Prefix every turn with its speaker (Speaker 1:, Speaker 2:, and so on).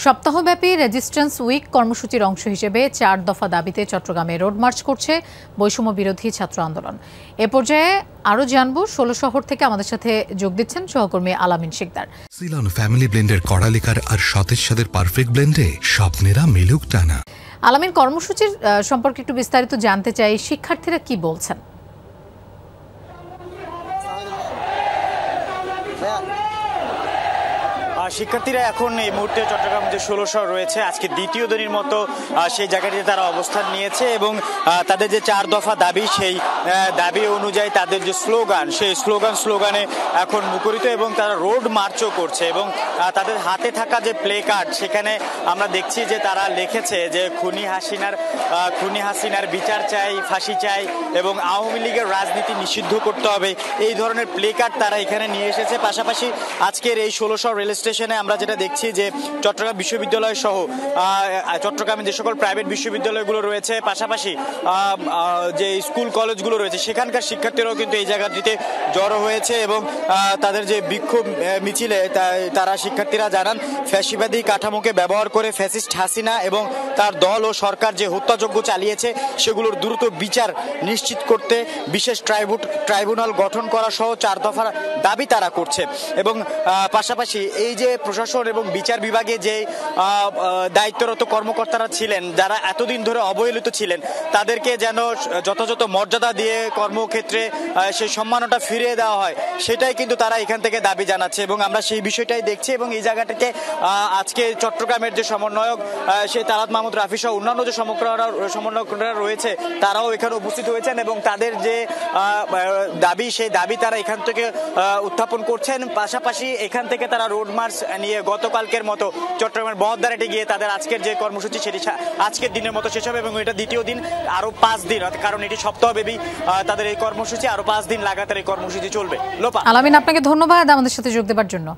Speaker 1: সপ্তাহব্যাপী resistance week কর্মসূচির অংশ হিসেবে ৪ দফা দাবিতে চট্টগ্রামে রোড মার্চ করছে বৈষম্য বিরোধী ছাত্র আন্দোলন। এ পর্যায়ে আরও জানব ১৬ শহর থেকে আমাদের সাথে যোগ দিচ্ছেন সহকর্মী আলামিন শিকদার।
Speaker 2: সিলন ফ্যামিলি ব্লেন্ডের কড়ালিকার আর সতেজ স্বাদের পারফেক্ট ব্লেন্ডে স্বপ্নেরা মিলুক টানা।
Speaker 1: আলামিন, কর্মসূচির সম্পর্কে একটু বিস্তারিত জানতে চাই, শিক্ষার্থীরা কি বলছেন?
Speaker 3: শিক্ষার্থীরা এখন এই মুহূর্তে চট্টগ্রাম যে ১৬ শহর রয়েছে আজকে দ্বিতীয় দিনের মতো সেই জায়গাটিতে তারা অবস্থান নিয়েছে এবং তাদের যে ৪ দফা দাবি সেই দাবি অনুযায়ী তাদের যে স্লোগান সেই স্লোগানে এখন মুখরিত এবং তারা রোড মার্চও করছে এবং তাদের হাতে থাকা যে প্লে কার্ড সেখানে আমরা দেখছি যে তারা লিখেছে যে খুনি হাসিনার বিচার চাই, ফাঁসি চাই এবং আওয়ামী লীগের রাজনীতি নিষিদ্ধ করতে হবে, এই ধরনের প্লে কার্ড তারা এখানে নিয়ে এসেছে। পাশাপাশি আজকের এই ১৬ শহর রেল স্টেশনে আমরা যেটা দেখছি যে চট্টগ্রাম বিশ্ববিদ্যালয় সহ চট্টগ্রামে যে সকল প্রাইভেট বিশ্ববিদ্যালয়গুলো রয়েছে, পাশাপাশি যে স্কুল কলেজগুলো রয়েছে সেখানকার শিক্ষার্থীরাও কিন্তু এই জায়গাটিতে জড়ো হয়েছে এবং তাদের যে বিক্ষোভ মিছিলে তারা শিক্ষার্থীরা জানান ফ্যাসিবাদী কাঠামোকে ব্যবহার করে ফ্যাসিস্ট হাসিনা এবং তার দল ও সরকার যে হত্যাযজ্ঞ চালিয়েছে সেগুলোর দ্রুত বিচার নিশ্চিত করতে বিশেষ ট্রাইব্যুনাল গঠন করা সহ ৪ দফার দাবি তারা করছে এবং পাশাপাশি এই যে প্রশাসন এবং বিচার বিভাগে যে দায়িত্বরত কর্মকর্তারা ছিলেন যারা এতদিন ধরে অবহেলিত ছিলেন তাদেরকে যেন যথাযথ মর্যাদা দিয়ে কর্মক্ষেত্রে সেই সম্মানটা ফিরিয়ে দেওয়া হয়, সেটাই কিন্তু তারা এখান থেকে দাবি জানাচ্ছে এবং আমরা সেই বিষয়টাই দেখছি। এবং এই জায়গাটাতে আজকে চট্টগ্রামের যে সমন্বয়ক সেই তালাত মাহমুদ রাফি সহ অন্যান্য যে সমন্বয়করা রয়েছে তারাও এখানে উপস্থিত হয়েছেন এবং তাদের যে দাবি সেই দাবি তারা এখান থেকে উত্থাপন করছেন। পাশাপাশি এখান থেকে তারা রোড মার্চ নিয়ে গতকালকের মতো চট্টগ্রামের বহদ্দারহাটে গিয়ে তাদের আজকের যে কর্মসূচি সেটি আজকের দিনের মতো শেষ হবে এবং এটা দ্বিতীয় দিন, আরো 5 দিন, কারণ এটি সপ্তাহব্যাপী তাদের এই কর্মসূচি, আরো 5 দিন লাগাতার এই কর্মসূচি চলবে। লোপা।
Speaker 1: আলামিন, আপনাকে ধন্যবাদ আমাদের সাথে যোগ দেওয়ার জন্য।